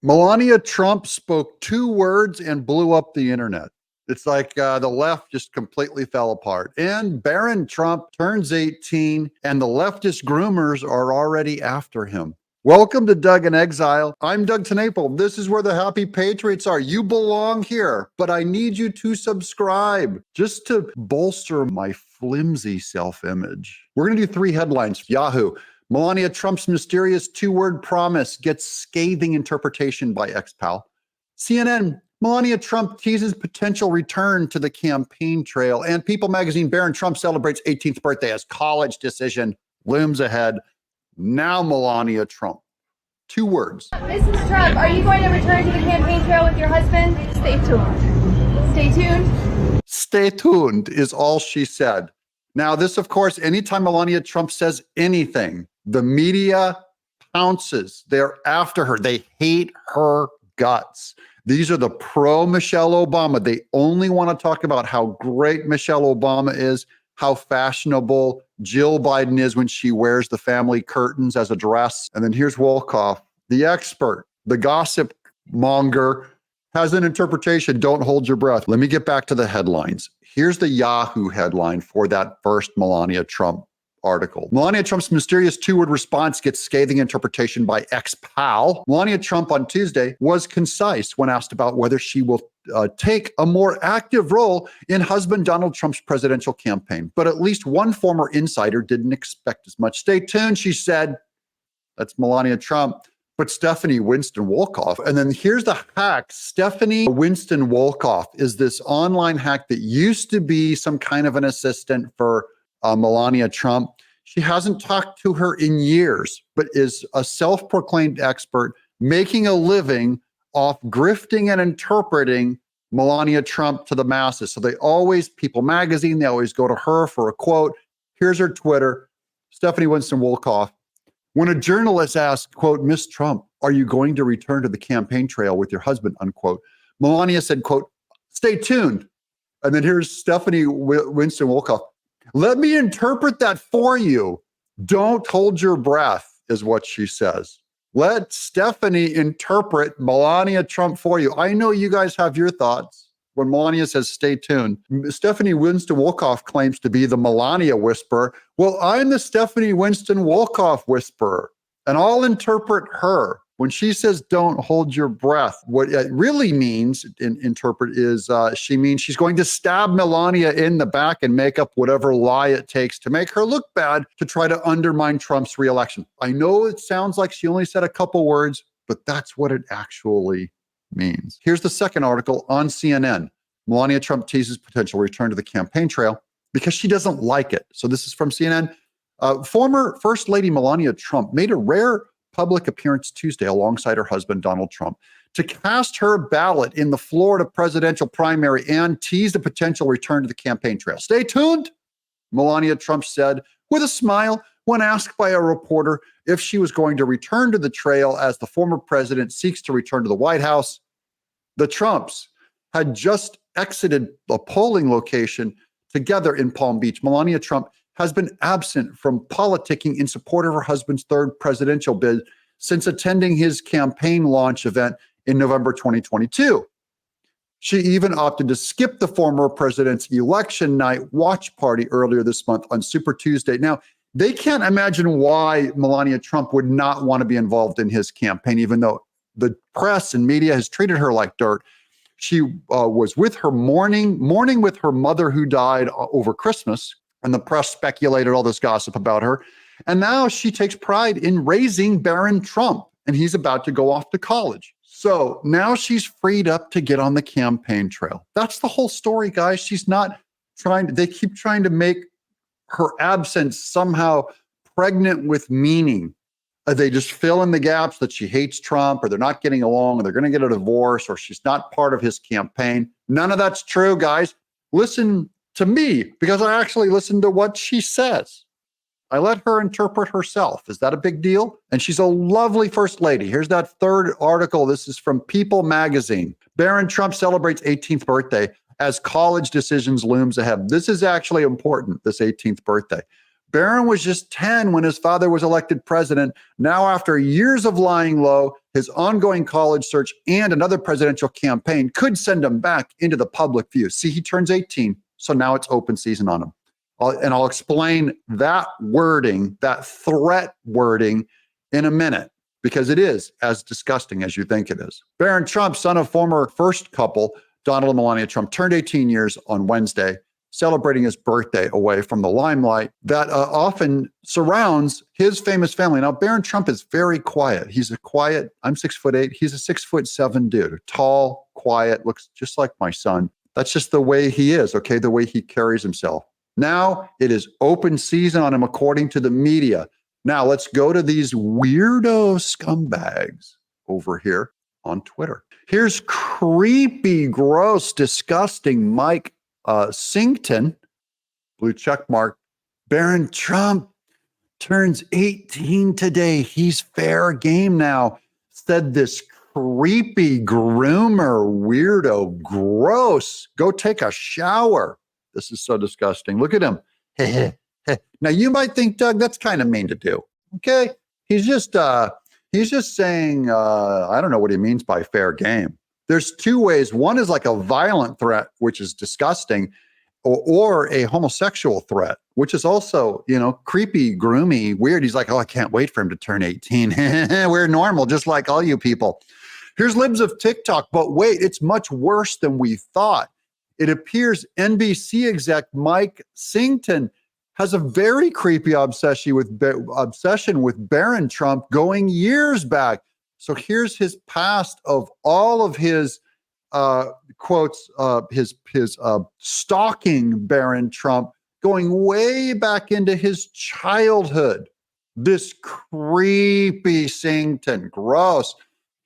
Melania Trump spoke 2 words and blew up the internet. It's like the left just completely fell apart. And Barron Trump turns 18, and the leftist groomers are already after him. Welcome to Doug in Exile. I'm Doug Tenaple. This is where the happy patriots are. You belong here, but I need you to subscribe just to bolster my flimsy self-image. We're going to do 3 headlines. Yahoo. Melania Trump's mysterious 2-word promise gets scathing interpretation by ex-pal. CNN, Melania Trump teases potential return to the campaign trail. And People magazine, Barron Trump celebrates 18th birthday as college decision looms ahead. Now Melania Trump. 2 words. Mrs. Trump, are you going to return to the campaign trail with your husband? Stay tuned. Stay tuned? Stay tuned is all she said. Now, this, of course, anytime Melania Trump says anything, the media pounces. They're after her. They hate her guts. These are the pro-Michelle Obama. They only want to talk about how great Michelle Obama is, how fashionable Jill Biden is when she wears the family curtains as a dress. And then here's Wolkoff, the expert, the gossip monger, has an interpretation. Don't hold your breath. Let me get back to the headlines. Here's the Yahoo headline for that first Melania Trump article. Melania Trump's mysterious 2-word response gets scathing interpretation by ex-pal. Melania Trump on Tuesday was concise when asked about whether she will take a more active role in husband Donald Trump's presidential campaign. But at least one former insider didn't expect as much. Stay tuned, she said. That's Melania Trump. But Stephanie Winston Wolkoff. And then here's the hack. Stephanie Winston Wolkoff is this online hack that used to be some kind of an assistant for Melania Trump. She hasn't talked to her in years, but is a self-proclaimed expert making a living off grifting and interpreting Melania Trump to the masses. So they always, People magazine, they always go to her for a quote. Here's her Twitter, Stephanie Winston Wolkoff. When a journalist asked, quote, Miss Trump, are you going to return to the campaign trail with your husband, unquote, Melania said, quote, stay tuned. And then here's Stephanie Winston Wolkoff. Let me interpret that for you. Don't hold your breath, is what she says. Let Stephanie interpret Melania Trump for you. I know you guys have your thoughts. When Melania says stay tuned, Stephanie Winston Wolkoff claims to be the Melania whisperer. Well, I'm the Stephanie Winston Wolkoff whisperer, and I'll interpret her. When she says don't hold your breath, what it really means, interpret, is she means she's going to stab Melania in the back and make up whatever lie it takes to make her look bad to try to undermine Trump's reelection. I know it sounds like she only said a couple words, but that's what it actually means. Here's the second article on CNN. Melania Trump teases potential return to the campaign trail because she doesn't like it. So this is from CNN. Former First Lady Melania Trump made a rare public appearance Tuesday alongside her husband, Donald Trump, to cast her ballot in the Florida presidential primary and tease the potential return to the campaign trail. Stay tuned, Melania Trump said with a smile when asked by a reporter if she was going to return to the trail as the former president seeks to return to the White House. The Trumps had just exited a polling location together in Palm Beach. Melania Trump has been absent from politicking in support of her husband's third presidential bid since attending his campaign launch event in November 2022. She even opted to skip the former president's election night watch party earlier this month on Super Tuesday. Now, they can't imagine why Melania Trump would not want to be involved in his campaign, even though the press and media has treated her like dirt. She was with her mourning with her mother who died over Christmas, and the press speculated all this gossip about her. And now she takes pride in raising Barron Trump, and he's about to go off to college. So now she's freed up to get on the campaign trail. That's the whole story, guys. She's not they keep trying to make her absence somehow pregnant with meaning. They just fill in the gaps that she hates Trump, or they're not getting along, or they're going to get a divorce, or she's not part of his campaign. None of that's true, guys. Listen to me, because I actually listened to what she says. I let her interpret herself. Is that a big deal? And she's a lovely first lady. Here's that third article. This is from People magazine. Barron Trump celebrates 18th birthday as college decisions looms ahead. This is actually important, this 18th birthday. Barron was just 10 when his father was elected president. Now, after years of lying low, his ongoing college search and another presidential campaign could send him back into the public view. See, he turns 18, so now it's open season on him. And I'll explain that wording, that threat wording, in a minute, because it is as disgusting as you think it is. Barron Trump, son of former first couple, Donald and Melania Trump, turned 18 years on Wednesday, celebrating his birthday away from the limelight that often surrounds his famous family. Now, Barron Trump is very quiet. He's a quiet, I'm 6'8", he's a 6'7" dude, tall, quiet, looks just like my son. That's just the way he is, okay, the way he carries himself. Now it is open season on him, according to the media. Now let's go to these weirdo scumbags over here on Twitter. Here's creepy, gross, disgusting Mike Singleton, blue check mark. Barron Trump turns 18 today. He's fair game now, said this creepy groomer, weirdo, gross. Go take a shower. This is so disgusting. Look at him. Now you might think, Doug, that's kind of mean to do. Okay, he's just saying I don't know what he means by fair game. There's two ways. One is like a violent threat, which is disgusting, or a homosexual threat, which is also, creepy, groomy, weird. He's like, oh, I can't wait for him to turn 18. We're normal, just like all you people. Here's libs of TikTok, but wait, it's much worse than we thought. It appears NBC exec Mike Singleton has a very creepy obsession with Barron Trump going years back. So here's his past of all of his quotes, his stalking Barron Trump going way back into his childhood. This creepy Singleton, gross.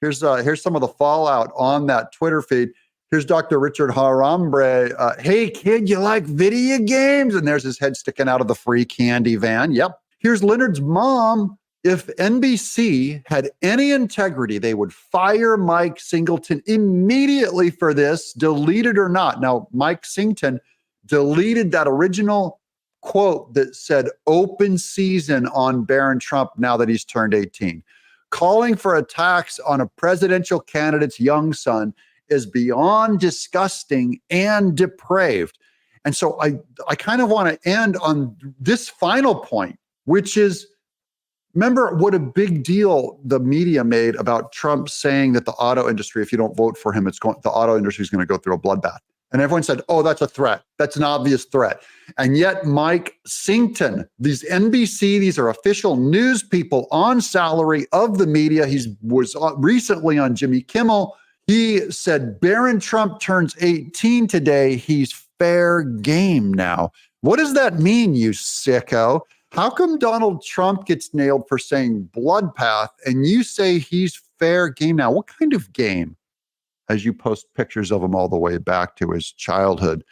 Here's some of the fallout on that Twitter feed. Here's Dr. Richard Harambe. Hey, kid, you like video games? And there's his head sticking out of the free candy van. Yep. Here's Leonard's mom. If NBC had any integrity, they would fire Mike Singleton immediately for this, delete it or not. Now, Mike Singleton deleted that original quote that said open season on Barron Trump now that he's turned 18. Calling for attacks on a presidential candidate's young son is beyond disgusting and depraved. And so I kind of want to end on this final point, which is, remember what a big deal the media made about Trump saying that the auto industry, if you don't vote for him, the auto industry is going to go through a bloodbath. And everyone said, oh, that's a threat. That's an obvious threat. And yet Mike Singleton, these NBC, these are official news people on salary of the media. He was recently on Jimmy Kimmel. He said, Barron Trump turns 18 today. He's fair game now. What does that mean, you sicko? How come Donald Trump gets nailed for saying bloodbath and you say he's fair game now? What kind of game? As you post pictures of him all the way back to his childhood,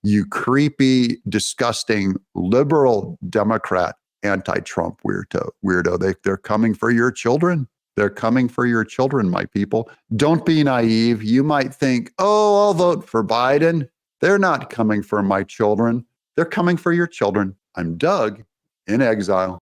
you creepy, disgusting, liberal Democrat, anti-Trump weirdo. They're coming for your children. They're coming for your children, my people. Don't be naive. You might think, oh, I'll vote for Biden. They're not coming for my children. They're coming for your children. I'm Doug in Exile.